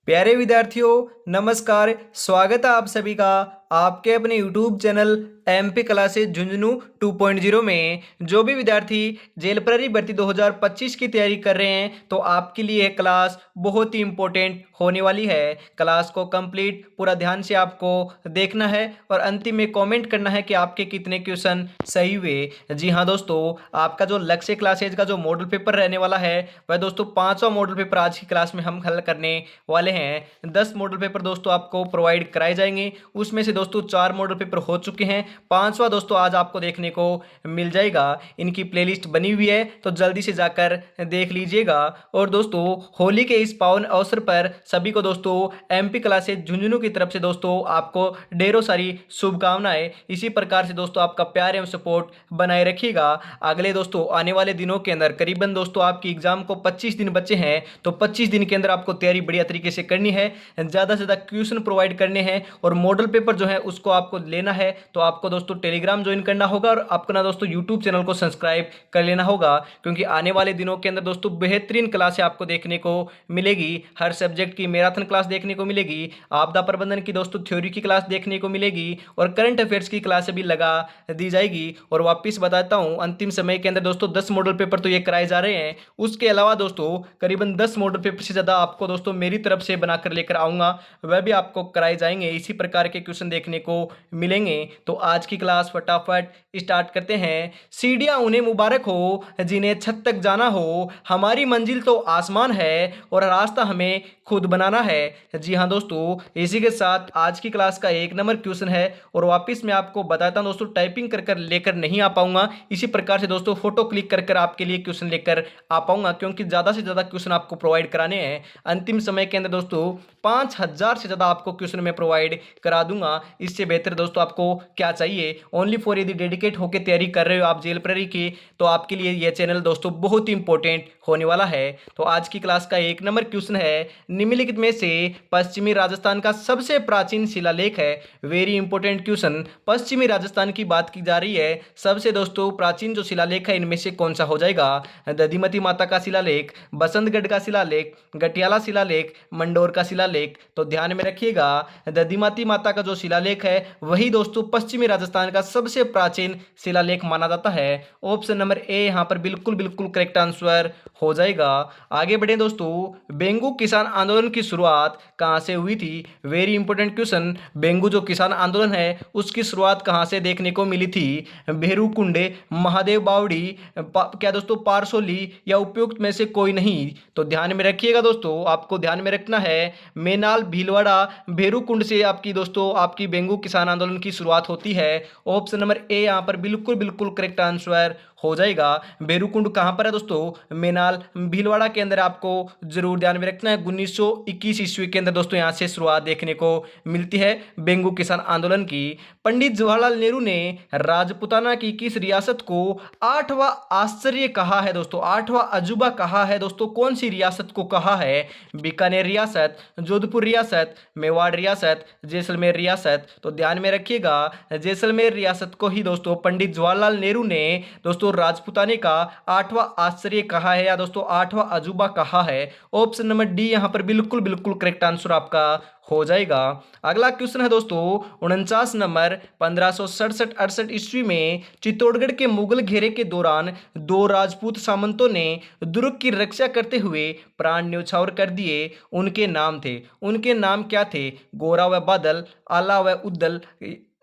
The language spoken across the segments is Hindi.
प्यारे विद्यार्थियों, नमस्कार। स्वागत है आप सभी का आपके अपने YouTube channel MP classes Jhunjhunu 2.0 में। जो भी विद्यार्थी जेल प्रहरी भर्ती 2025 की तैयारी कर रहे हैं तो आपके लिए यह क्लास बहुत ही इम्पोर्टेंट होने वाली है। क्लास को कंप्लीट पूरा ध्यान से आपको देखना है और अंतिम में कमेंट करना है कि आपके कितने क्वेश्चन सही हुए। जी हाँ दोस्तों, आपका जो लक्ष्य क्लासेज का जो मॉडल पेपर रहने वाला है वह दोस्तों 5वां मॉडल पेपर आज की क्लास में हम हल करने वाले हैं। 10 मॉडल पेपर दोस्तों आपको प्रोवाइड कराए जाएंगे, उसमें से दोस्तों 4 मॉडल पेपर हो चुके हैं, 5वां दोस्तों आज आपको देखने को मिल जाएगा। इनकी प्लेलिस्ट बनी हुई है तो जल्दी से जाकर देख लीजिएगा। और दोस्तों होली के इस पावन अवसर पर सभी को दोस्तों MP क्लासेस झुंझुनू की तरफ से दोस्तों आपको ढेरों सारी शुभकामनाएं। इसी प्रकार से दोस्तों आपका प्यार एवं सपोर्ट बनाए रखिएगा। अगले दोस्तों आने वाले दिनों के अंदर करीबन दोस्तों आपकी एग्जाम को 25 दिन बचे हैं, तो 25 दिन के अंदर आपको तैयारी बढ़िया तरीके से करनी है, ज़्यादा से ज़्यादा क्वेश्चन प्रोवाइड करने हैं और मॉडल पेपर जो है उसको आपको लेना है। तो आपको दोस्तों टेलीग्राम ज्वाइन करना होगा और आपको ना दोस्तों यूट्यूब चैनल को सब्सक्राइब कर लेना होगा, क्योंकि आने वाले दिनों के अंदर दोस्तों बेहतरीन क्लासें आपको देखने को मिलेगी। हर सब्जेक्ट की मैराथन क्लास देखने को मिलेगी, आपदा प्रबंधन की दोस्तों थ्योरी की क्लास देखने को मिलेगी और करंट अफेयर्स की क्लास भी लगा दी जाएगी। और वापिस बताता हूँ, अंतिम समय के अंदर दोस्तों 10 मॉडल पेपर तो ये कराए जा रहे हैं, उसके अलावा दोस्तों करीबन 10 मॉडल पेपर से ज़्यादा आपको दोस्तों मेरी तरफ से बनाकर लेकर आऊँगा, वह भी आपको कराए जाएंगे। इसी प्रकार के क्वेश्चन देखने को मिलेंगे। तो आज की क्लास फटाफट स्टार्ट करते हैं। सीढ़ियाँ उन्हें मुबारक हो जिन्हें छत तक जाना हो, हमारी मंजिल तो आसमान है और रास्ता हमें खुद बनाना है। जी हाँ दोस्तों, इसी के साथ आज की क्लास का 1 नंबर क्वेश्चन है और वापिस मैं आपको बताता हूँ दोस्तों, टाइपिंग कर कर लेकर नहीं आ पाऊंगा, इसी प्रकार से दोस्तों फोटो क्लिक कर कर आपके लिए क्वेश्चन लेकर आ पाऊंगा, क्योंकि ज़्यादा से ज़्यादा क्वेश्चन आपको प्रोवाइड कराने हैं। अंतिम समय के अंदर दोस्तों 5000 से ज़्यादा आपको क्वेश्चन में प्रोवाइड करा दूंगा। इससे बेहतर दोस्तों आपको क्या चाहिए, ओनली फॉर यदि डेडिकेट होकर तैयारी कर रहे हो आप जेल प्रहरी की, तो आपके लिए यह चैनल दोस्तों बहुत ही इंपॉर्टेंट होने वाला है। तो आज की क्लास का 1 नंबर क्वेश्चन है, निम्नलिखित में से पश्चिमी राजस्थान का सबसे प्राचीन शिलालेख है। वेरी इंपॉर्टेंट क्वेश्चन, पश्चिमी राजस्थान की बात की जा रही है, सबसे दोस्तों प्राचीन जो शिलालेख है इनमें से कौन सा हो जाएगा? दधिमती माता का शिलालेख, बसंतगढ़ का शिलालेख, गटियाला शिलालेख, मंडोर का शिलालेख। तो ध्यान में रखिएगा, दधिमती माता का जो शिलालेख है वही दोस्तों पश्चिमी राजस्थान का सबसे प्राचीन शिलालेख माना जाता है। ऑप्शन नंबर ए यहाँ पर बिल्कुल बिल्कुल करेक्ट आंसर हो जाएगा। आगे बढ़े दोस्तों, बेंगू किसान आंदोलन की शुरुआत कहाँ से हुई थी? वेरी इंपॉर्टेंट क्वेश्चन, बेंगू जो किसान आंदोलन है उसकी शुरुआत कहाँ से देखने को मिली थी? भेरूकुंडे, महादेव बावड़ी, क्या दोस्तों पारसोली या उपयुक्त में से कोई नहीं? तो ध्यान में रखिएगा दोस्तों, आपको ध्यान में रखना है मेनाल, भीलवाड़ा, भेरूकुंड से आपकी दोस्तों आपकी बेंगू किसान आंदोलन की शुरुआत होती है। ऑप्शन नंबर ए यहाँ पर बिल्कुल बिल्कुल करेक्ट आंसर हो जाएगा। भेरूकुंड कहाँ पर है दोस्तों? मेनाल, भीलवाड़ा के अंदर आपको जरूर ध्यान में रखना है। 1921 ईस्वी के अंदर दोस्तों यहाँ से शुरुआत देखने को मिलती है बेंगू किसान आंदोलन की। पंडित जवाहरलाल नेहरू ने राजपुताना की किस रियासत को 8वां आश्चर्य कहा है दोस्तों? 8वां अजूबा कहा है दोस्तों, कौन सी रियासत को कहा है? बीकानेर रियासत, जोधपुर रियासत, मेवाड़ रियासत, जैसलमेर रियासत। तो ध्यान में रखिएगा, जैसलमेर रियासत को ही दोस्तों पंडित जवाहरलाल नेहरू ने दोस्तों राजपुताने का 8वां आश्चर्य कहा है या दोस्तों 8वां अजूबा कहा है। ऑप्शन नंबर डी यहां पर बिल्कुल बिल्कुल करेक्ट आंसर आपका हो जाएगा। अगला क्वेश्चन है दोस्तों 49 नंबर, 1567-68 ईस्वी में चित्तौड़गढ़ के मुगल घेरे के दौरान 2 राजपूत सामंतों ने दुर्ग की रक्षा करते हुए प्राण न्यौछावर कर दिए, उनके नाम थे, उनके नाम क्या थे? गोरा व बादल, आला व उद्दल,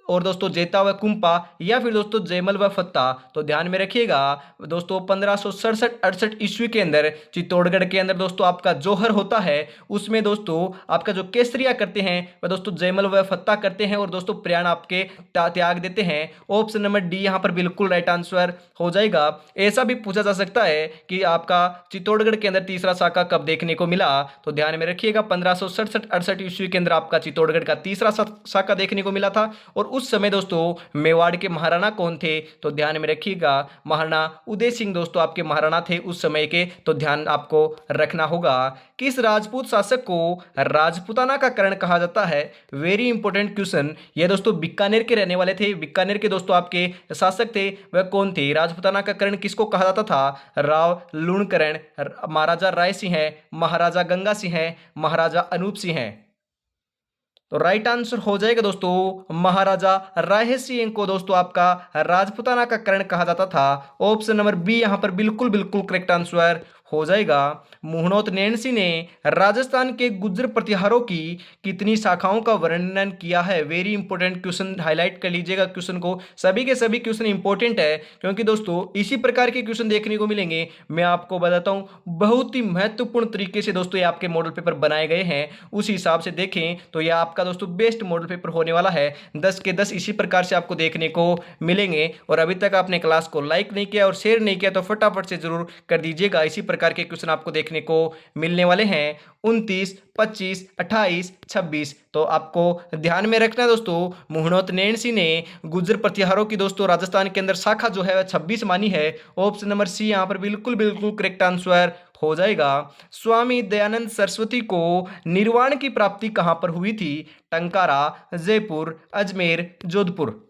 और दोस्तों जेता व कुंपा, या फिर दोस्तों जयमल व फत्ता। तो ध्यान में रखिएगा दोस्तों 1567-68 ईस्वी के अंदर चित्तौड़गढ़ के अंदर दोस्तों आपका जोहर होता है, उसमें दोस्तों आपका जो केसरिया करते हैं वह दोस्तों जयमल व फत्ता करते हैं और दोस्तों प्राण आपके त्याग देते हैं। ऑप्शन नंबर डी यहाँ पर बिल्कुल राइट आंसर हो जाएगा। ऐसा भी पूछा जा सकता है कि आपका चित्तौड़गढ़ के अंदर तीसरा साका कब देखने को मिला? तो ध्यान में रखिएगा 1567-68 ईस्वी के अंदर आपका चित्तौड़गढ़ का तीसरा साका देखने को मिला था और उस समय दोस्तों मेवाड़ के महाराणा कौन थे, तो ध्यान में रखिएगा महाराणा उदय सिंह दोस्तों आपके महाराणा थे उस समय के, तो ध्यान आपको रखना होगा। किस राजपूत शासक को राजपूताना का कर्ण कहा जाता है, वेरी इंपॉर्टेंट क्वेश्चन। ये दोस्तों बीकानेर के रहने वाले थे, बीकानेर के दोस्तों आपके शासक थे, वह कौन थे? राजपूताना का कर्ण किसको कहा जाता था? राव लूणकरण, महाराजा राय सिंह है, महाराजा गंगा सिंह है, महाराजा अनूप सिंह है। तो राइट आंसर हो जाएगा दोस्तों महाराजा राय सिंह को दोस्तों आपका राजपूताना का कर्ण कहा जाता था। ऑप्शन नंबर बी यहां पर बिल्कुल बिल्कुल करेक्ट आंसर हो जाएगा। मुहनोत नैनसी ने राजस्थान के गुर्जर प्रतिहारों की कितनी शाखाओं का वर्णन किया है, वेरी इंपॉर्टेंट क्वेश्चन, हाईलाइट कर लीजिएगा क्वेश्चन को। सभी के सभी क्वेश्चन इंपॉर्टेंट है क्योंकि दोस्तों इसी प्रकार के क्वेश्चन देखने को मिलेंगे। मैं आपको बताता हूं बहुत ही महत्वपूर्ण तरीके से दोस्तों ये आपके मॉडल पेपर बनाए गए हैं, उस हिसाब से देखें तो यह आपका दोस्तों बेस्ट मॉडल पेपर होने वाला है। 10 के 10 इसी प्रकार से आपको देखने को मिलेंगे। और अभी तक आपने क्लास को लाइक नहीं किया और शेयर नहीं किया तो फटाफट से जरूर कर दीजिएगा। इसी प्रकार के क्वेश्चन आपको देखने को मिलने वाले हैं 29, 25, 28, 26। तो आपको ध्यान में रखना है दोस्तों, मुहनोत नैनसी ने गुर्जर प्रतिहारों की दोस्तों राजस्थान के अंदर शाखा जो है वह 26 मानी है। ऑप्शन नंबर सी यहां पर बिल्कुल बिल्कुल करेक्ट आंसर हो जाएगा। स्वामी दयानंद सरस्वती को निर्वाण की प्राप्ति कहां पर हुई थी? टंकारा, जयपुर, अजमेर, जोधपुर।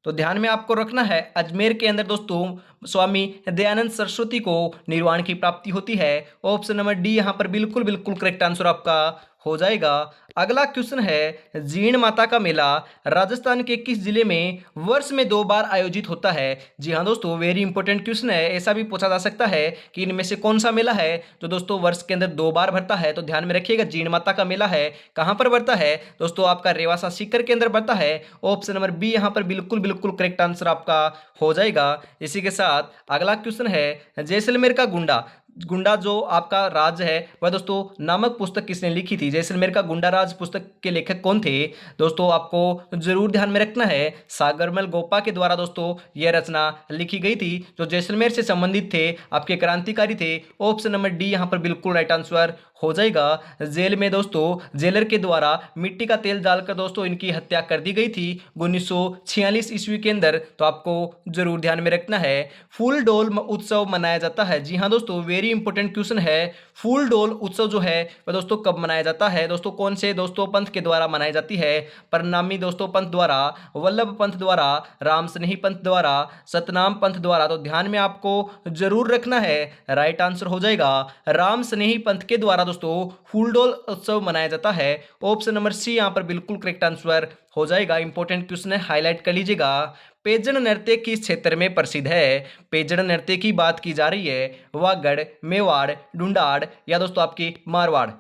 तो ध्यान में आपको रखना है अजमेर के अंदर दोस्तों स्वामी दयानंद सरस्वती को निर्वाण की प्राप्ति होती है। ऑप्शन नंबर डी यहां पर बिल्कुल बिल्कुल करेक्ट आंसर आपका हो जाएगा। अगला क्वेश्चन है जीण माता का मेला राजस्थान के किस जिले में वर्ष में 2 बार आयोजित होता है? जी हाँ दोस्तों, वेरी इंपॉर्टेंट क्वेश्चन है। ऐसा भी पूछा जा सकता है कि इनमें से कौन सा मेला है जो दोस्तों वर्ष के अंदर 2 बार भरता है? तो ध्यान में रखिएगा जीण माता का मेला है कहां पर भरता है दोस्तों? आपका रेवासा सीकर के अंदर भरता है। ऑप्शन नंबर बी यहां पर बिल्कुल बिल्कुल करेक्ट आंसर आपका हो जाएगा। इसी के साथ अगला क्वेश्चन है जैसलमेर का गुंडा, गुंडा जो आपका राज है वह दोस्तों नामक पुस्तक किसने लिखी थी? जैसलमेर का गुंडा राज पुस्तक के लेखक कौन थे? दोस्तों आपको जरूर ध्यान में रखना है सागरमल गोपा के द्वारा दोस्तों यह रचना लिखी गई थी जो जैसलमेर से संबंधित थे, आपके क्रांतिकारी थे। ऑप्शन नंबर डी यहां पर बिल्कुल राइट आंसर हो जाएगा। जेल में दोस्तों जेलर के द्वारा मिट्टी का तेल डालकर दोस्तों इनकी हत्या कर दी गई थी 1946 ईस्वी के अंदर। तो आपको जरूर ध्यान में रखना है। फूल डोल उत्सव मनाया जाता है, जी हाँ दोस्तों वेरी इंपॉर्टेंट क्वेश्चन है। फूल डोल उत्सव जो है वह दोस्तों कब मनाया जाता है? दोस्तों कौन से दोस्तों पंथ के द्वारा मनाई जाती है? परनामी दोस्तों पंथ द्वारा, वल्लभ पंथ द्वारा, राम स्नेही पंथ द्वारा, सतनाम पंथ द्वारा। तो ध्यान में आपको जरूर रखना है, राइट आंसर हो जाएगा राम स्नेही पंथ के द्वारा दोस्तों फूलडोल उत्सव मनाया जाता है। ऑप्शन नंबर सी यहां पर बिल्कुल करेक्ट आंसर हो जाएगा। इंपॉर्टेंट क्वेश्चन है, हाईलाइट कर लीजिएगा। पेजन नृत्य किस क्षेत्र में प्रसिद्ध है? पेजन नृत्य की बात की जा रही है वागड़, मेवाड़, ढूंढाड़ या दोस्तों आपकी मारवाड़।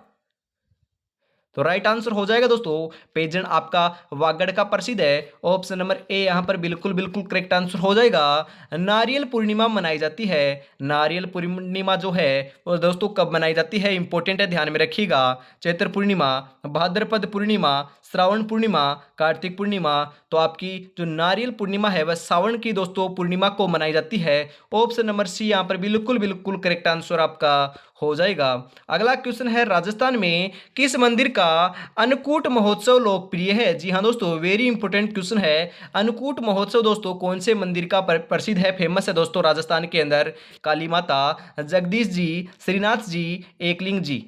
तो राइट आंसर हो जाएगा दोस्तों पेजन आपका वागड़ का प्रसिद्ध है। ऑप्शन नंबर ए यहां पर बिल्कुल बिल्कुल करेक्ट आंसर हो जाएगा। नारियल पूर्णिमा मनाई जाती है, नारियल पूर्णिमा जो है वो दोस्तों कब मनाई जाती है? इंपॉर्टेंट है, ध्यान में रखिएगा। चैत्र पूर्णिमा, भाद्रपद पूर्णिमा, श्रावण पूर्णिमा, कार्तिक पूर्णिमा। तो आपकी जो नारियल पूर्णिमा है वह सावन की दोस्तों पूर्णिमा को मनाई जाती है। ऑप्शन नंबर सी यहां पर बिल्कुल बिल्कुल करेक्ट आंसर आपका हो जाएगा। अगला क्वेश्चन है राजस्थान में किस मंदिर का अन्नकूट महोत्सव लोकप्रिय है? जी हाँ दोस्तों वेरी इंपॉर्टेंट क्वेश्चन है। अन्नकूट महोत्सव दोस्तों कौन से मंदिर का प्रसिद्ध है, फेमस है दोस्तों राजस्थान के अंदर? काली माता, जगदीश जी, श्रीनाथ जी, एकलिंग जी।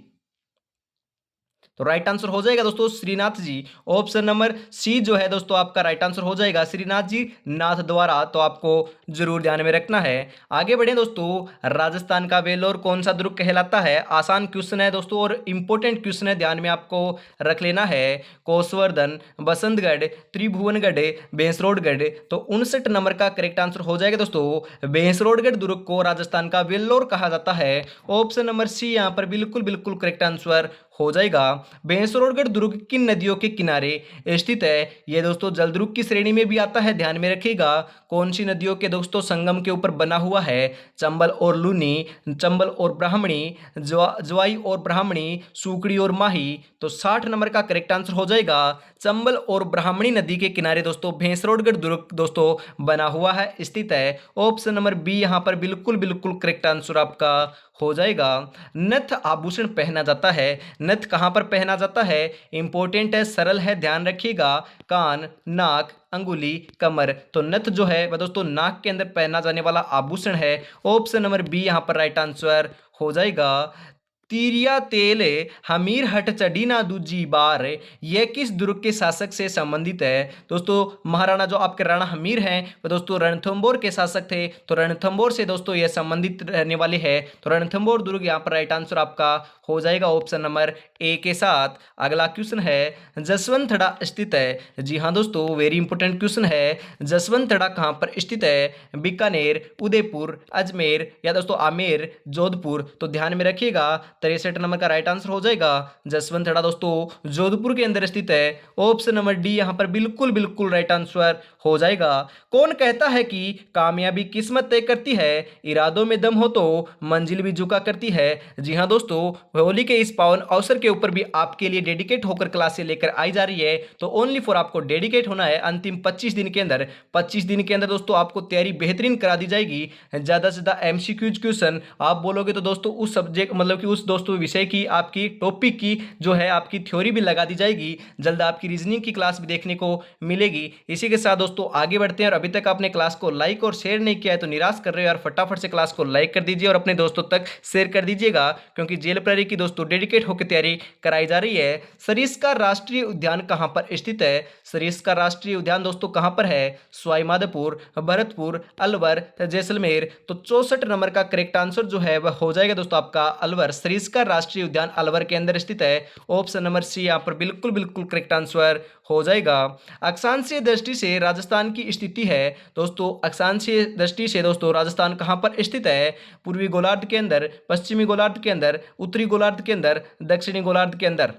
तो राइट आंसर हो जाएगा दोस्तों Shrinath ji. Option number C जो है दोस्तों आपका राइट आंसर हो जाएगा श्रीनाथ जी नाथ द्वारा। तो आपको जरूर ध्यान में रखना है। आगे बढ़े दोस्तों, राजस्थान का वेलोर कौन सा दुर्ग कहलाता है? आसान क्वेश्चन है दोस्तों और इंपॉर्टेंट क्वेश्चन है, ध्यान में आपको रख लेना है। कोसवर्धन, बसंतगढ़, त्रिभुवनगढ़, बेंसरोडगढ़। तो 59 नंबर का करेक्ट आंसर हो जाएगा दोस्तों बेंसरोडगढ़ दुर्ग को राजस्थान का वेल्लोर कहा जाता है। ऑप्शन नंबर सी यहां पर बिल्कुल बिल्कुल करेक्ट आंसर हो जाएगा। बेंसरोडगढ़ दुर्ग किन नदियों के किनारे स्थित है? यह दोस्तों जलदुर्ग की श्रेणी में भी आता है, ध्यान में रखिएगा। कौन सी नदियों के दोस्तों संगम के ऊपर बना हुआ है? चंबल और लूनी, चंबल और ब्राह्मणी, ज्वाई और ब्राह्मणी, सुकड़ी और माही। तो 60 नंबर का करेक्ट आंसर हो जाएगा चंबल और ब्राह्मणी नदी के किनारे दोस्तों बेंसरोडगढ़ दुर्ग दोस्तों बना हुआ है, स्थित है। ऑप्शन नंबर बी यहां पर बिल्कुल बिल्कुल करेक्ट आंसर आपका हो जाएगा। नथ आभूषण पहना जाता है, नथ कहाँ पर पहना जाता है, इंपॉर्टेंट है, सरल है, ध्यान रखिएगा। कान, नाक, अंगुली, कमर। तो नथ जो है वह दोस्तों नाक के अंदर पहना जाने वाला आभूषण है। ऑप्शन नंबर बी यहाँ पर राइट आंसर हो जाएगा। तीरिया तेल हमीर हट चढ़ी ना दूजी बार, यह किस दुर्ग के शासक से संबंधित है। दोस्तों महाराणा जो आपके राणा हमीर हैं वह दोस्तों रणथंबोर के शासक थे, तो रणथंबोर से दोस्तों यह संबंधित रहने वाले हैं। तो रणथंबोर दुर्ग यहाँ पर राइट आंसर आपका हो जाएगा ऑप्शन नंबर ए के साथ। अगला क्वेश्चन है जसवंतड़ा स्थित है। जी हाँ दोस्तों, वेरी इंपॉर्टेंट क्वेश्चन है। जसवंतड़ा कहाँ पर स्थित है, बीकानेर, उदयपुर, अजमेर या दोस्तों आमेर, जोधपुर। तो ध्यान में रखिएगा 63 नंबर का राइट आंसर हो जाएगा जसवंतड़ा दोस्तों जोधपुर के अंदर स्थित है। ऑप्शन नंबर डी यहां पर बिल्कुल बिल्कुल राइट आंसर हो जाएगा। कौन कहता है कि कामयाबी किस्मत तय करती है, इरादों में दम हो तो मंजिल भी झुका करती है। जी हां दोस्तों, होली के इस पावन अवसर के ऊपर भी आपके लिए डेडिकेट होकर क्लासें लेकर आई जा रही है। तो ओनली फॉर आपको डेडिकेट होना है अंतिम 25 दिन के अंदर। 25 दिन के अंदर दोस्तों आपको तैयारी बेहतरीन करा दी जाएगी। ज्यादा से ज्यादा एमसीक्यूज क्वेश्चन आप बोलोगे तो दोस्तों उस सब्जेक्ट मतलब कि उस दोस्तों विषय की आपकी टॉपिक की जो है आपकी थ्योरी भी लगा दी जाएगी। जल्द आपकी रीजनिंग की क्लास भी देखने को मिलेगी। इसी के साथ दोस्तों आगे बढ़ते हैं, और अभी तक आपने क्लास को लाइक और शेयर नहीं किया है तो निराश कर रहे हो यार, फटाफट से क्लास को लाइक कर दीजिए और अपने दोस्तों तक शेयर कर दीजिएगा, क्योंकि जेल प्रहरी की दोस्तों डेडिकेट होकर तैयारी कराई जा रही है। सरिस्का राष्ट्रीय उद्यान कहां पर स्थित है। सरिस्का राष्ट्रीय उद्यान दोस्तों कहां पर है, सवाईमाधोपुर, भरतपुर, अलवर, जैसलमेर। तो 64 नंबर का करेक्ट आंसर जो है वह हो जाएगा दोस्तों आपका अलवर। सरिस्का राष्ट्रीय उद्यान अलवर के अंदर स्थित है। ऑप्शन नंबर सी यहां पर बिल्कुल बिल्कुल करेक्ट आंसर हो जाएगा। अक्षांशीय दृष्टि से राजस्थान की स्थिति है दोस्तों, अक्षांशीय दृष्टि से दोस्तों राजस्थान कहां पर स्थित है, पूर्वी गोलार्ध के अंदर, पश्चिमी गोलार्ध के अंदर, उत्तरी गोलार्ध के अंदर, दक्षिणी गोलार्ध के अंदर।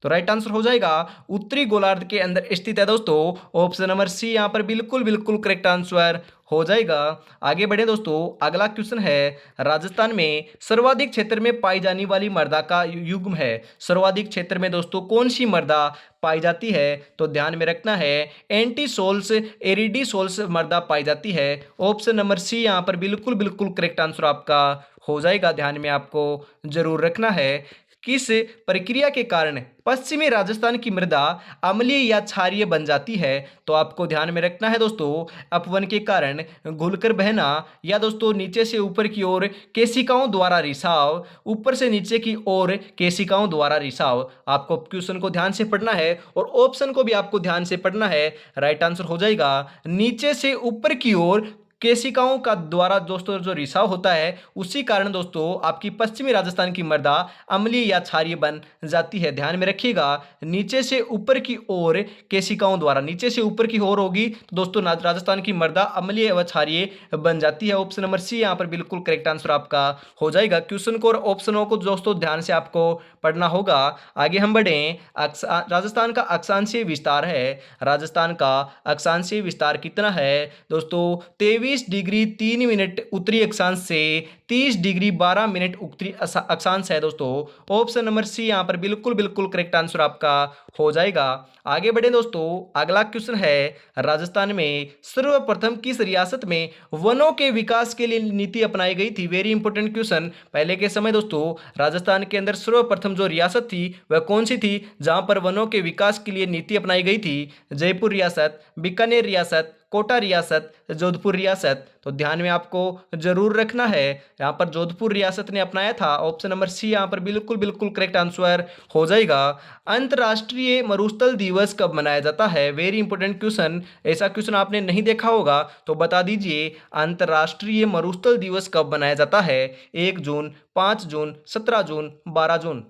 तो राइट आंसर हो जाएगा उत्तरी गोलार्ध के अंदर स्थित है दोस्तों। ऑप्शन नंबर सी यहां पर बिल्कुल बिल्कुल करेक्ट आंसर हो जाएगा। आगे बढ़े दोस्तों, अगला क्वेश्चन है राजस्थान में सर्वाधिक क्षेत्र में पाई जाने वाली मृदा का युग्म है। सर्वाधिक क्षेत्र में दोस्तों कौन सी मृदा पाई जाती है, तो ध्यान में रखना है एंटीसोल्स एरिडीसोल्स मृदा पाई जाती है। ऑप्शन नंबर सी यहां पर बिल्कुल बिल्कुल करेक्ट आंसर आपका हो जाएगा। ध्यान में आपको जरूर रखना है किस प्रक्रिया के कारण पश्चिमी राजस्थान की मृदा अम्लीय या क्षारीय बन जाती है। तो आपको ध्यान में रखना है दोस्तों अपवन के कारण घुलकर बहना, या दोस्तों नीचे से ऊपर की ओर केशिकाओं द्वारा रिसाव, ऊपर से नीचे की ओर केशिकाओं द्वारा रिसाव। आपको क्वेश्चन को ध्यान से पढ़ना है और ऑप्शन को भी आपको ध्यान से पढ़ना है। राइट आंसर हो जाएगा नीचे से ऊपर की ओर केशिकाओं का द्वारा दोस्तों जो रिसाव होता है उसी कारण दोस्तों आपकी पश्चिमी राजस्थान की मृदा अम्लीय या क्षारीय बन जाती है। ध्यान में रखिएगा नीचे से ऊपर की ओर केशिकाओं द्वारा, नीचे से ऊपर की ओर होगी तो दोस्तों राजस्थान की मृदा अम्लीय व क्षारीय बन जाती है। ऑप्शन नंबर सी यहाँ पर बिल्कुल करेक्ट आंसर आपका हो जाएगा। क्वेश्चन को और ऑप्शनों को दोस्तों ध्यान से आपको पढ़ना होगा। आगे हम बढ़े, राजस्थान का अक्षांशीय विस्तार है। राजस्थान का अक्षांशीय विस्तार कितना है दोस्तों, 23 डिग्री 3 मिनट उत्तरी अक्षांश से 30 डिग्री 12 मिनट उत्तरी अक्षांश है दोस्तों। ऑप्शन नंबर सी यहां पर बिल्कुल बिल्कुल करेक्ट आंसर आपका हो जाएगा। आगे बढ़े दोस्तों, अगला क्वेश्चन है राजस्थान में सर्वप्रथम किस रियासत में वनों के विकास के लिए नीति अपनाई गई थी। Very important question. पहले के समय दोस्तों राजस्थान के अंदर सर्वप्रथम जो रियासत थी वह कौन सी थी जहां पर वनों के विकास के लिए नीति अपनाई गई थी। जयपुर रियासत, बीकानेर रियासत, कोटा रियासत, जोधपुर रियासत। तो ध्यान में आपको जरूर रखना है यहां पर जोधपुर रियासत ने अपनाया था। ऑप्शन नंबर सी यहां पर बिल्कुल बिल्कुल करेक्ट आंसर हो जाएगा। अंतर्राष्ट्रीय मरुस्थल दिवस कब मनाया जाता है। Very important question. ऐसा क्वेश्चन आपने नहीं देखा होगा तो बता दीजिए अंतर्राष्ट्रीय मरुस्थल दिवस कब मनाया जाता है। 1 जून, 5 जून, 17 जून, 12 जून।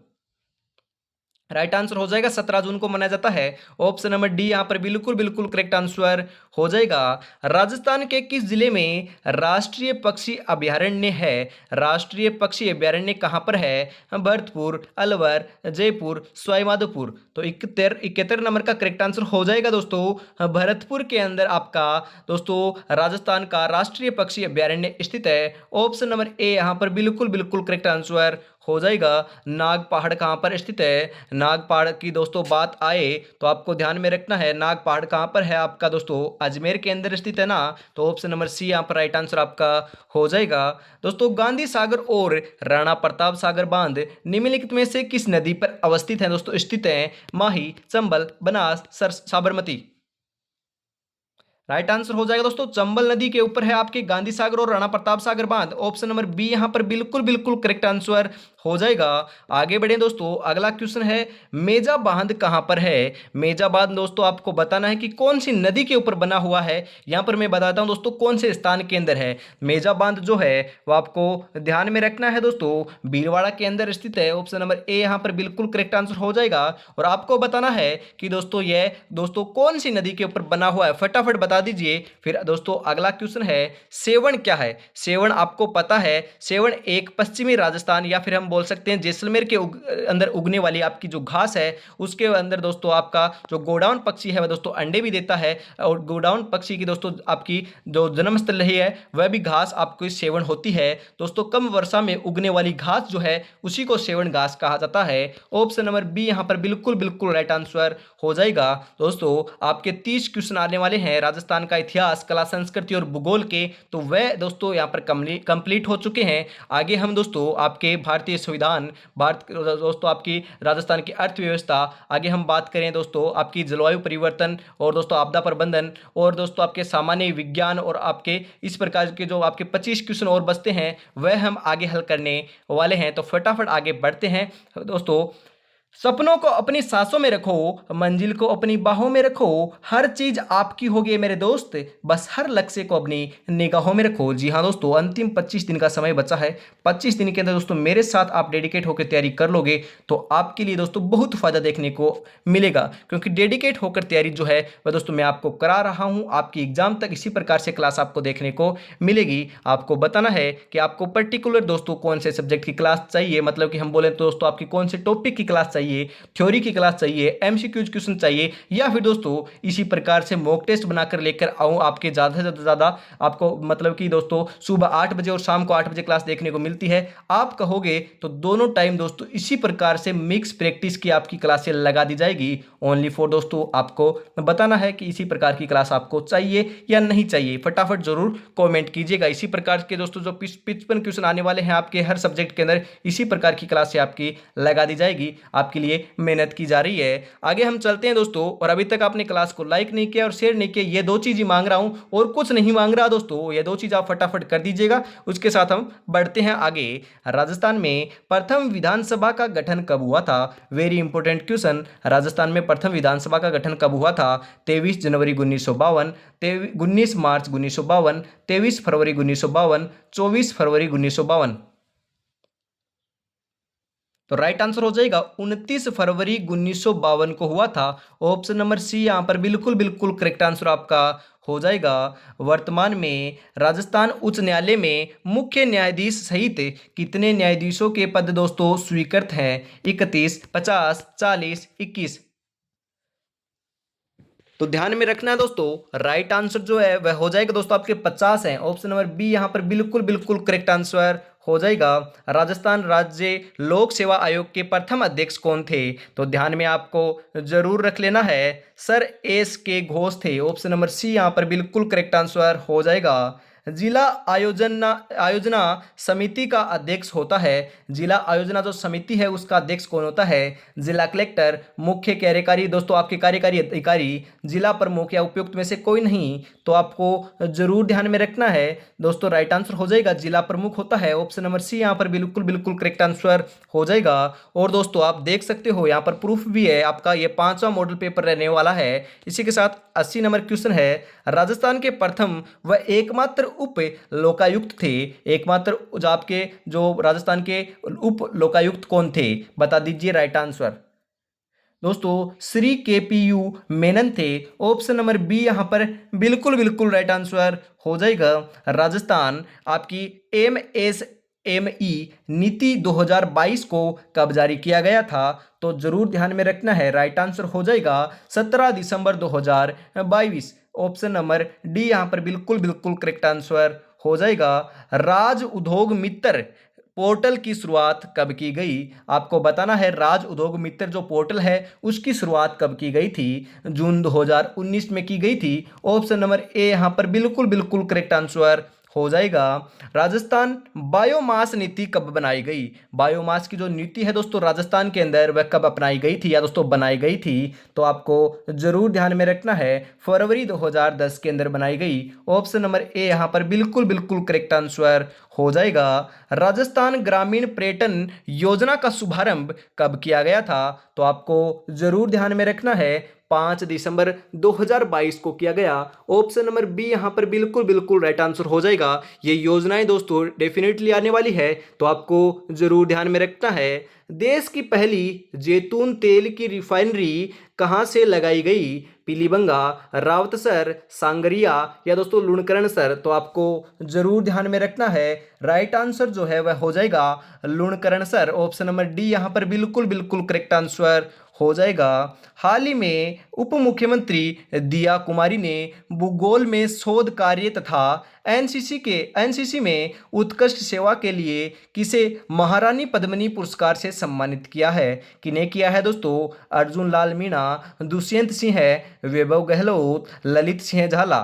राइट आंसर हो जाएगा 17 जून को मनाया जाता है। ऑप्शन नंबर डी यहां पर बिल्कुल बिल्कुल करेक्ट आंसर हो जाएगा। राजस्थान के किस जिले में राष्ट्रीय पक्षी अभयारण्य है। राष्ट्रीय पक्षी अभयारण्य कहां पर है, भरतपुर, अलवर, जयपुर, सवाईमाधोपुर। तो 71 नंबर का करेक्ट आंसर हो जाएगा दोस्तों भरतपुर के अंदर आपका दोस्तों राजस्थान का राष्ट्रीय पक्षी अभयारण्य स्थित है। ऑप्शन नंबर ए यहां पर बिल्कुल बिल्कुल करेक्ट आंसर हो जाएगा। नाग पहाड़ कहां पर स्थित है। नाग पहाड़ की दोस्तों बात आए तो आपको ध्यान में रखना है नाग पहाड़ कहां पर है आपका दोस्तों अजमेर के अंदर स्थित है ना, तो ऑप्शन नंबर सी यहाँ पर राइट आंसर आपका हो जाएगा। दोस्तों गांधी सागर और राणा प्रताप सागर बांध निम्नलिखित में से किस नदी पर अवस्थित है दोस्तों, स्थित है? माही, चंबल, बनास, साबरमती। राइट आंसर हो जाएगा दोस्तों चंबल नदी के ऊपर है आपके गांधी सागर और राणा प्रताप सागर बांध। ऑप्शन नंबर बी यहां पर बिल्कुल बिल्कुल करेक्ट आंसर हो जाएगा। आगे बढ़े दोस्तों, अगला क्वेश्चन है मेजा बांध कहां पर है? मेजा बांध दोस्तों आपको बताना है कि कौन सी नदी के ऊपर बना हुआ है। यहां पर मैं बताता हूं दोस्तों कौन से स्थान के अंदर है। मेजा बांध जो है वो आपको ध्यान में रखना है दोस्तों, भीलवाड़ा के अंदर स्थित है। ऑप्शन नंबर ए यहां पर बिल्कुल करेक्ट आंसर हो जाएगा। और आपको बताना है कि दोस्तों यह दोस्तों कौन सी नदी के ऊपर बना हुआ है, फटाफट बता दीजिए। फिर दोस्तों अगला क्वेश्चन है सेवण क्या है? सेवण आपको पता है, सेवण एक पश्चिमी राजस्थान या फिर हम बोल सकते हैं जैसलमेर के अंदर उगने वाली आपकी जो घास है, उसके अंदर दोस्तों आपका जो गोडाउन पक्षी है वह दोस्तों अंडे भी देता है। और गोडाउन पक्षी की दोस्तों आपकी जो जन्म स्थल रही है वह भी घास आपको सेवण होती है। दोस्तों कम वर्षा में उगने वाली घास जो है उसी को सेवण घास कहा जाता है। ऑप्शन नंबर बी यहां पर बिल्कुल बिल्कुल राइट आंसर हो जाएगा। दोस्तों आपके 30 क्वेश्चन आने वाले हैं राजस्थान का इतिहास, कला, संस्कृति और भूगोल के, तो वह दोस्तों यहाँ पर कंप्लीट हो चुके हैं। आगे हम दोस्तों आपके भारतीय संविधान, भारत दोस्तों आपकी राजस्थान की अर्थव्यवस्था, आगे हम बात करें दोस्तों आपकी जलवायु परिवर्तन और दोस्तों आपदा प्रबंधन और दोस्तों आपके सामान्य विज्ञान और आपके इस प्रकार के जो आपके 25 क्वेश्चन और बचते हैं वह हम आगे हल करने वाले हैं। तो फटाफट आगे बढ़ते हैं दोस्तों। सपनों को अपनी सांसों में रखो, मंजिल को अपनी बाहों में रखो, हर चीज आपकी होगी मेरे दोस्त, बस हर लक्ष्य को अपनी निगाहों में रखो। जी हाँ दोस्तों, अंतिम 25 दिन का समय बचा है। 25 दिन के अंदर दोस्तों मेरे साथ आप डेडिकेट होकर तैयारी कर लोगे तो आपके लिए दोस्तों बहुत फायदा देखने को मिलेगा, क्योंकि डेडिकेट होकर तैयारी जो है वह दोस्तों मैं आपको करा रहा हूं। आपकी एग्जाम तक इसी प्रकार से क्लास आपको देखने को मिलेगी। आपको बताना है कि आपको पर्टिकुलर दोस्तों कौन से सब्जेक्ट की क्लास चाहिए, मतलब कि हम बोले तो दोस्तों आपकी कौन से टॉपिक की क्लास चाहिए, थ्योरी की क्लास चाहिए, एमसीक्यूज क्वेश्चन चाहिए, या फिर दोस्तों इसी प्रकार से मॉक टेस्ट बनाकर लेकर आऊं आपके ज़्यादा से ज़्यादा। आपको मतलब कि दोस्तों सुबह 8 बजे और शाम को 8 बजे क्लास देखने को मिलती है। आप कहोगे तो दोनों टाइम दोस्तों इसी प्रकार से मिक्स प्रैक्टिस की आपकी क्लासें लगा दी जाएगी। ओनली फॉर दोस्तों आपको बताना है कि इसी प्रकार की क्लास आपको चाहिए या नहीं चाहिए। फटाफट जरूर कॉमेंट कीजिएगा। इसी प्रकार के दोस्तों जो 55 क्वेश्चन आने वाले हैं आपके हर सब्जेक्ट के अंदर, इसी प्रकार की क्लास से आपकी लगा दी जाएगी। आपके लिए मेहनत की जा रही है। आगे हम चलते हैं दोस्तों। और अभी तक आपने क्लास को लाइक नहीं किया और शेयर नहीं किया, ये दो चीज ही मांग रहा हूं और कुछ नहीं मांग रहा दोस्तों, ये दो चीज आप फटाफट कर दीजिएगा। उसके साथ हम बढ़ते हैं आगे। राजस्थान में प्रथम विधानसभा का गठन कब हुआ था? Very important question. राजस्थान में प्रथम विधानसभा का गठन कब हुआ था? 23 जनवरी 1952, 19 मार्च 1952, 23 फरवरी 1952, 24 फरवरी 1952। तो राइट आंसर हो जाएगा 29 फरवरी 1952 को हुआ था। ऑप्शन नंबर सी यहां पर बिल्कुल बिल्कुल करेक्ट आंसर आपका हो जाएगा। वर्तमान में राजस्थान उच्च न्यायालय में मुख्य न्यायाधीश सहित कितने न्यायाधीशों के पद दोस्तों स्वीकृत हैं? 31, 50, 40, 21। तो ध्यान में रखना है दोस्तों, राइट आंसर जो है वह हो जाएगा दोस्तों आपके 50 है। ऑप्शन नंबर बी यहां पर बिल्कुल बिल्कुल करेक्ट आंसर हो जाएगा। राजस्थान राज्य लोक सेवा आयोग के प्रथम अध्यक्ष कौन थे? तो ध्यान में आपको जरूर रख लेना है, सर एस के घोष थे। ऑप्शन नंबर सी यहां पर बिल्कुल करेक्ट आंसर हो जाएगा। जिला आयोजना समिति का अध्यक्ष होता है, जिला आयोजना जो समिति है उसका अध्यक्ष कौन होता है? जिला कलेक्टर, मुख्य कार्यकारी दोस्तों आपके कार्यकारी अधिकारी, जिला प्रमुख या उपयुक्त में से कोई नहीं। तो आपको जरूर ध्यान में रखना है दोस्तों, राइट आंसर हो जाएगा जिला प्रमुख होता है। ऑप्शन नंबर सी यहाँ पर बिल्कुल बिल्कुल करेक्ट आंसर हो जाएगा। और दोस्तों आप देख सकते हो यहाँ पर प्रूफ भी है आपका, ये 5वां मॉडल पेपर रहने वाला है। इसी के साथ 80 नंबर क्वेश्चन है, राजस्थान के प्रथम व एकमात्र उप लोकायुक्त थे। एकमात्र जो आपके जो राजस्थान के उप लोकायुक्त कौन थे? बता दीजिए राइट आंसर। दोस्तों श्री KPU मेनन थे। ऑप्शन नंबर बी यहां पर बिल्कुल बिल्कुल राइट आंसर हो जाएगा। राजस्थान आपकी MSME नीति 2022 को कब जारी किया गया था? तो जरूर ध्यान में रखना है, राइट आंसर हो जाएगा 17 दिसंबर 2022। ऑप्शन नंबर डी यहां पर बिल्कुल बिल्कुल करेक्ट आंसर हो जाएगा। राज उद्योग मित्र पोर्टल की शुरुआत कब की गई? आपको बताना है राज उद्योग मित्र जो पोर्टल है उसकी शुरुआत कब की गई थी? जून 2019 में की गई थी। ऑप्शन नंबर ए यहाँ पर बिल्कुल बिल्कुल करेक्ट आंसर हो जाएगा। राजस्थान बायोमास नीति कब बनाई गई? बायोमास की जो नीति है दोस्तों राजस्थान के अंदर वह कब अपनाई गई थी या दोस्तों बनाई गई थी? तो आपको जरूर ध्यान में रखना है फरवरी 2010 के अंदर बनाई गई। ऑप्शन नंबर ए यहाँ पर बिल्कुल बिल्कुल करेक्ट आंसर हो जाएगा। राजस्थान ग्रामीण पर्यटन योजना का शुभारंभ कब किया गया था? तो आपको जरूर ध्यान में रखना है 5 दिसंबर 2022 को किया गया। ऑप्शन नंबर बी यहाँ पर बिल्कुल बिल्कुल राइट आंसर हो जाएगा। ये योजनाएं दोस्तों डेफिनेटली आने वाली है तो आपको जरूर ध्यान में रखना है। देश की पहली जैतून तेल की रिफाइनरी कहाँ से लगाई गई? पीलीबंगा, रावतसर, सांगरिया या दोस्तों लुणकरणसर? तो आपको जरूर ध्यान में रखना है राइट आंसर जो है वह हो जाएगा लुणकरणसर। ऑप्शन नंबर डी यहाँ पर बिल्कुल बिल्कुल करेक्ट आंसर हो जाएगा। हाल ही में उप मुख्यमंत्री दिया कुमारी ने भूगोल में शोध कार्य तथा एनसीसी में उत्कृष्ट सेवा के लिए किसे महारानी पद्मिनी पुरस्कार से सम्मानित किया है? किन्हें किया है दोस्तों? अर्जुन लाल मीणा, दुष्यंत सिंह, वैभव गहलोत, ललित सिंह झाला?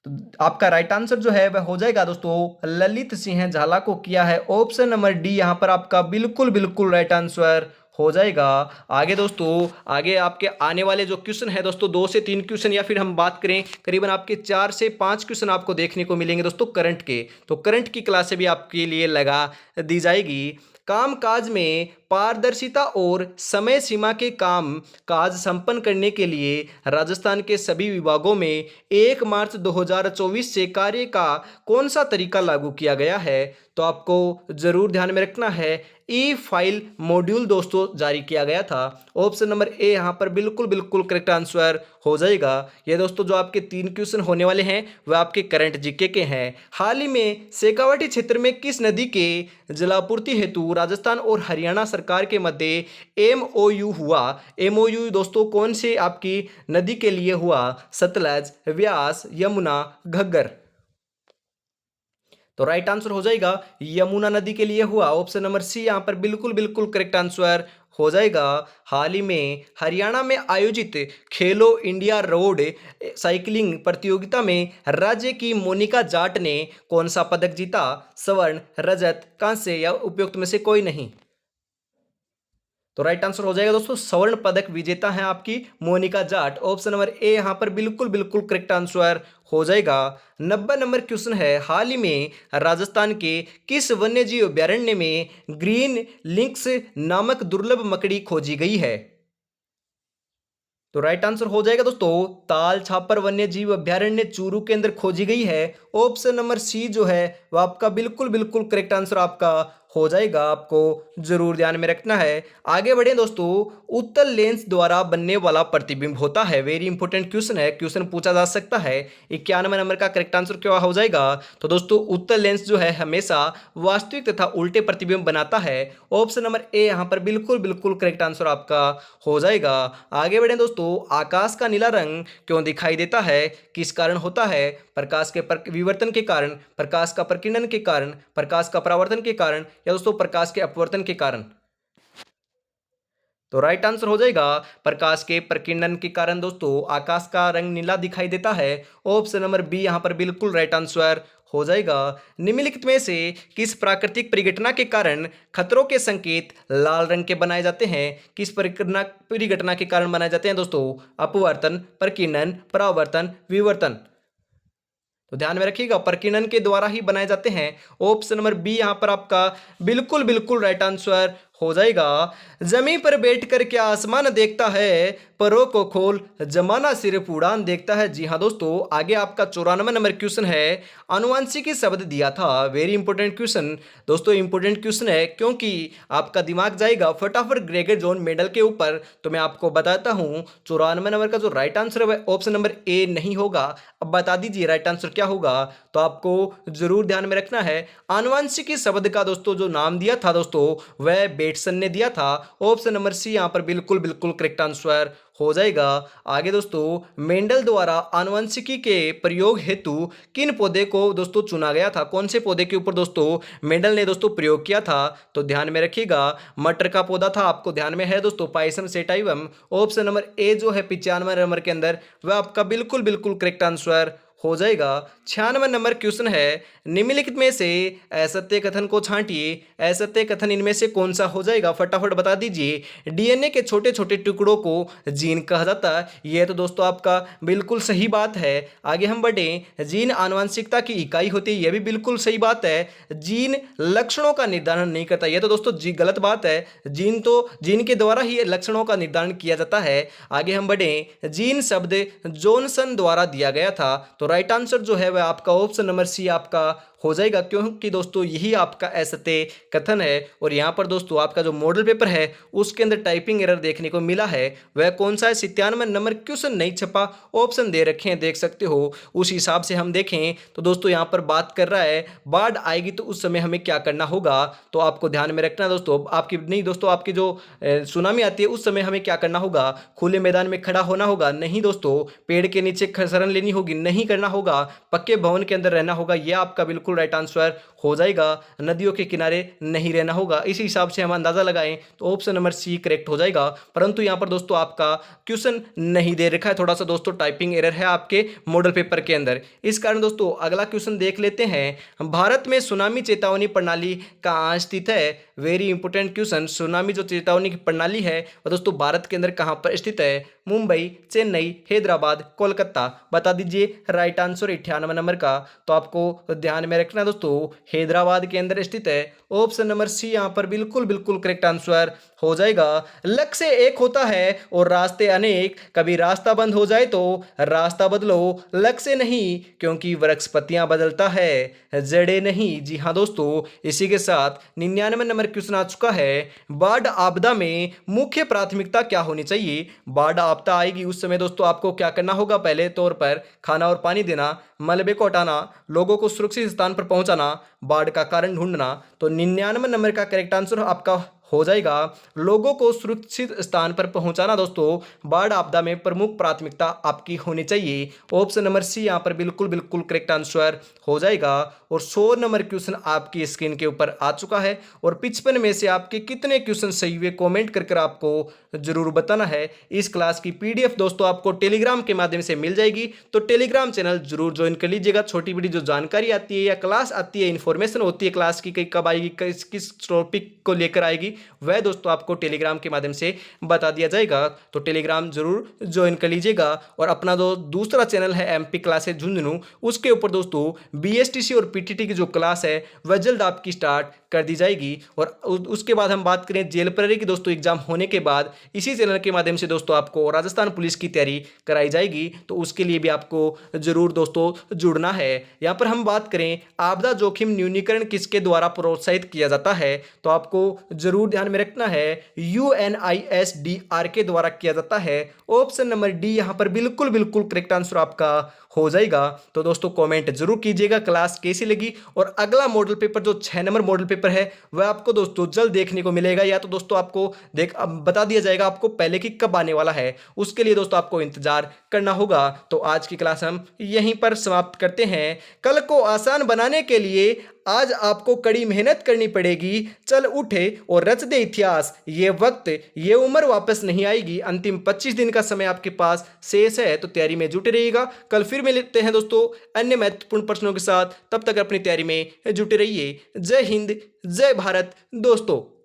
तो आपका राइट आंसर जो है वह हो जाएगा दोस्तों ललित सिंह झाला को किया है। ऑप्शन नंबर डी यहाँ पर आपका बिल्कुल बिल्कुल राइट आंसर हो जाएगा। आगे दोस्तों आगे आपके आने वाले जो क्वेश्चन है दोस्तों 2 से 3 क्वेश्चन या फिर हम बात करें करीबन आपके 4 से 5 क्वेश्चन आपको देखने को मिलेंगे दोस्तों करंट के। तो करंट की क्लासें भी आपके लिए लगा दी जाएगी। कामकाज में पारदर्शिता और समय सीमा के काम काज संपन्न करने के लिए राजस्थान के सभी विभागों में 1 मार्च 2024 से कार्य का कौन सा तरीका लागू किया गया है? तो आपको जरूर ध्यान में रखना है ई फाइल मॉड्यूल दोस्तों जारी किया गया था। ऑप्शन नंबर ए यहाँ पर बिल्कुल बिल्कुल करेक्ट आंसर हो जाएगा। ये दोस्तों जो आपके 3 क्वेश्चन होने वाले हैं वह आपके करंट जीके के हैं। हाल ही में शेखावाटी क्षेत्र में किस नदी के जलापूर्ति हेतु राजस्थान और हरियाणा सरकार के मध्य एमओयू हुआ? एमओयू दोस्तों कौन से आपकी नदी के लिए हुआ? सतलज, व्यास, यमुना, घग्गर? तो राइट आंसर हो जाएगा यमुना नदी के लिए हुआ। ऑप्शन नंबर सी यहाँ पर बिल्कुल बिल्कुल करेक्ट आंसर हो जाएगा। हाल ही में हरियाणा में आयोजित खेलो इंडिया रोड साइकिलिंग प्रतियोगिता में राज्य की मोनिका जाट ने कौन सा पदक जीता? स्वर्ण, रजत, कांस्य या उपयुक्त में से कोई नहीं? तो राइट आंसर हो जाएगा दोस्तों स्वर्ण पदक विजेता है आपकी Monika Jat. Option number A यहाँ पर बिल्कुल बिल्कुल करेक्ट आंसर हो जाएगा। 90 नंबर क्वेश्चन है हाल ही में राजस्थान के किस वन्यजीव अभयारण्य में ग्रीन लिंक्स नामक दुर्लभ मकड़ी खोजी गई है? तो राइट आंसर हो जाएगा दोस्तों ताल छापर वन्य जीव अभ्यारण्य चूरू के अंदर खोजी गई है। ऑप्शन नंबर सी जो है वह आपका बिल्कुल बिल्कुल करेक्ट आंसर आपका हो जाएगा। आपको जरूर ध्यान में रखना है। आगे बढ़े दोस्तों उत्तल लेंस द्वारा बनने वाला प्रतिबिंब होता है। वेरी इंपॉर्टेंट क्वेश्चन है, क्वेश्चन पूछा जा सकता है। 91 नंबर का करेक्ट आंसर क्या हो जाएगा? तो दोस्तों उत्तल लेंस जो है हमेशा वास्तविक तथा उल्टे प्रतिबिंब बनाता है। ऑप्शन नंबर ए यहाँ पर बिल्कुल बिल्कुल करेक्ट आंसर आपका हो जाएगा। आगे बढ़े दोस्तों आकाश का नीला रंग क्यों दिखाई देता है? किस कारण होता है? प्रकाश के विवर्तन के कारण, प्रकाश का प्रकीर्णन के कारण, प्रकाश का परावर्तन के कारण या दोस्तों प्रकाश के अपवर्तन के कारण? तो राइट आंसर हो जाएगा प्रकाश के प्रकीर्णन के कारण दोस्तों आकाश का रंग नीला दिखाई देता है। ऑप्शन नंबर बी यहां पर बिल्कुल राइट आंसर हो जाएगा। निम्नलिखित में से किस प्राकृतिक परिघटना के कारण खतरों के संकेत लाल रंग के बनाए जाते हैं? किस परिघटना के कारण बनाए जाते हैं दोस्तों? अपवर्तन, प्रकीर्णन, परावर्तन, विवर्तन? तो ध्यान में रखिएगा प्रकीर्णन के द्वारा ही बनाए जाते हैं। ऑप्शन नंबर बी यहां पर आपका बिल्कुल बिल्कुल राइट आंसर हो जाएगा। जमीन पर बैठकर क्या आसमान देखता है, परों को खोल जमाना सिर्फ उड़ान देखता है? जी हाँ दोस्तों आगे आपका 94 नंबर क्वेश्चन है आनुवंशिकी शब्द दिया था। वेरी इंपॉर्टेंट क्वेश्चन दोस्तों, इंपॉर्टेंट क्वेश्चन है क्योंकि आपका दिमाग जाएगा फटाफट ग्रेगर जोन मेडल के ऊपर। तो मैं आपको बताता हूँ 94 नंबर का जो राइट आंसर है वह ऑप्शन नंबर ए नहीं होगा। अब बता दीजिए राइट आंसर क्या होगा? तो आपको जरूर ध्यान में रखना है आनुवंशिकी शब्द का दोस्तों जो नाम दिया था दोस्तों वह एडिसन ने दिया था। ऑप्शन नंबर सी यहाँ पर बिल्कुल बिल्कुल करेक्ट आंसर हो जाएगा। आगे दोस्तों, मेंडल द्वारा आनुवंशिकी के प्रयोग हेतु किन पौधे को दोस्तों चुना गया था? कौन से पौधे के ऊपर दोस्तों मेंडल ने दोस्तों प्रयोग किया था? तो ध्यान में रखिएगा, मटर का पौधा था, आपको ध्यान में है दोस्तों, पाइसम सेटाइवम। ऑप्शन नंबर ए जो है 95 नंबर के अंदर, वह आपका बिल्कुल बिल्कुल करेक्ट आंसर हो जाएगा। 96 नंबर क्वेश्चन है, निम्नलिखित में से असत्य कथन को छांटिए। असत्य कथन इनमें से कौन सा हो जाएगा? फटाफट बता दीजिए। डीएनए के छोटे छोटे टुकड़ों को जीन कहा जाता है, यह तो दोस्तों आपका बिल्कुल सही बात है। आगे हम बढ़ें, जीन आनुवंशिकता की इकाई होती है, यह भी बिल्कुल सही बात है। जीन लक्षणों का निर्धारण नहीं करता, यह तो दोस्तों जी गलत बात है। जीन के द्वारा ही लक्षणों का निर्धारण किया जाता है। आगे हम बढ़ें, जीन शब्द जॉनसन द्वारा दिया गया था, तो राइट आंसर जो है वह आपका ऑप्शन नंबर सी आपका हो जाएगा, क्योंकि दोस्तों यही आपका असत्य कथन है। और यहाँ पर दोस्तों आपका जो मॉडल पेपर है उसके अंदर टाइपिंग एरर देखने को मिला है, वह कौन सा है? 97 नंबर क्वेश्चन नहीं छपा, ऑप्शन दे रखे हैं, देख सकते हो। उस हिसाब से हम देखें तो दोस्तों यहाँ पर बात कर रहा है बाढ़ आएगी तो उस समय हमें क्या करना होगा। तो आपको ध्यान में रखना दोस्तों, आपकी नहीं दोस्तों, आपकी जो सुनामी आती है उस समय हमें क्या करना होगा? खुले मैदान में खड़ा होना होगा? नहीं दोस्तों। पेड़ के नीचे शरण लेनी होगी? नहीं करना होगा। पक्के भवन के अंदर रहना होगा? यह आपका बिल्कुल राइट आंसर हो जाएगा। नदियों के किनारे नहीं रहना होगा। इस हिसाब से हम अंदाजा लगाएं तो ऑप्शन नंबर सी करेक्ट हो जाएगा। परंतु यहां पर दोस्तों आपका क्वेश्चन नहीं दे रखा है, थोड़ा सा दोस्तों टाइपिंग एरर है आपके मॉडल पेपर के अंदर। इस कारण दोस्तों अगला क्वेश्चन देख लेते हैं। भारत में सुनामी चेतावनी प्रणाली कहां स्थित है? Very important question. सुनामी जो चेतावनी की प्रणाली है वह दोस्तों भारत के अंदर कहां पर स्थित है? मुंबई, चेन्नई, हैदराबाद, कोलकाता, बता दीजिए राइट आंसर 98 नंबर का। तो आपको ध्यान में रखना दोस्तों, हैदराबाद के अंदर स्थित है। ऑप्शन नंबर सी यहां पर बिल्कुल बिल्कुल करेक्ट आंसर हो जाएगा। लक्ष्य एक होता है और रास्ते अनेक, कभी रास्ता बंद हो जाए तो रास्ता बदलो, लक्ष्य नहीं, क्योंकि वृक्षपतियां बदलता है, जड़े नहीं। जी हाँ दोस्तों, इसी के साथ 99 नंबर क्वेश्चन आ चुका है। बाढ़ आपदा में मुख्य प्राथमिकता क्या होनी चाहिए? बाढ़ आपदा आएगी उस समय दोस्तों आपको क्या करना होगा? पहले तौर पर खाना और पानी देना, मलबे को हटाना, लोगों को सुरक्षित स्थान पर पहुंचाना, बाढ़ का कारण ढूंढना। तो 99 नंबर का करेक्ट आंसर आपका हो जाएगा लोगों को सुरक्षित स्थान पर पहुंचाना। दोस्तों बाढ़ आपदा में प्रमुख प्राथमिकता आपकी होनी चाहिए। ऑप्शन नंबर सी यहां पर बिल्कुल बिल्कुल करेक्ट आंसर हो जाएगा। और 100 नंबर क्वेश्चन आपकी स्क्रीन के ऊपर आ चुका है और 55 में से आपके कितने क्वेश्चन सही हुए कमेंट कर आपको जरूर बताना है। इस क्लास की पीडीएफ दोस्तों आपको टेलीग्राम के माध्यम से मिल जाएगी, तो टेलीग्राम चैनल जरूर ज्वाइन कर लीजिएगा। छोटी बड़ी जो जानकारी आती है या क्लास आती है, इन्फॉर्मेशन होती है क्लास की, कब आएगी, किस टॉपिक को लेकर आएगी, वह दोस्तों आपको टेलीग्राम के माध्यम से बता दिया जाएगा। तो टेलीग्राम जरूर ज्वाइन कर लीजिएगा। और अपना जो दूसरा चैनल है एमपी क्लासेस झुंझुनू, उसके ऊपर दोस्तों बीएसटीसी और पीटीटी की जो क्लास है वह जल्द आपकी स्टार्ट कर दी जाएगी। और उसके बाद हम बात करें जेल प्रहरी की दोस्तों एग्जाम होने के बाद इसी चैनल के माध्यम से दोस्तों आपको राजस्थान पुलिस की तैयारी कराई जाएगी, तो उसके लिए भी आपको जरूर दोस्तों जुड़ना है। यहाँ पर हम बात करें आपदा जोखिम न्यूनीकरण किसके द्वारा प्रोत्साहित किया जाता है, तो आपको जरूर ध्यान में रखना है UNISDR के द्वारा किया जाता है। ऑप्शन नंबर डी यहाँ पर बिल्कुल बिल्कुल करेक्ट आंसर आपका हो जाएगा। तो दोस्तों कमेंट जरूर कीजिएगा क्लास कैसी लगी। और अगला मॉडल पेपर जो 6 नंबर मॉडल पेपर है वह आपको दोस्तों जल्द देखने को मिलेगा, या तो दोस्तों आपको बता दिया जाएगा आपको पहले कि कब आने वाला है। उसके लिए दोस्तों आपको इंतजार करना होगा। तो आज की क्लास हम यहीं पर समाप्त करते हैं। कल को आसान बनाने के लिए आज आपको कड़ी मेहनत करनी पड़ेगी। चल उठे और रच दे इतिहास, ये वक्त ये उम्र वापस नहीं आएगी। अंतिम 25 दिन का समय आपके पास शेष है, तो तैयारी में जुटे रहिएगा। कल फिर मिलते हैं दोस्तों अन्य महत्वपूर्ण प्रश्नों के साथ, तब तक अपनी तैयारी में जुटे रहिए। जय हिंद, जय भारत दोस्तों।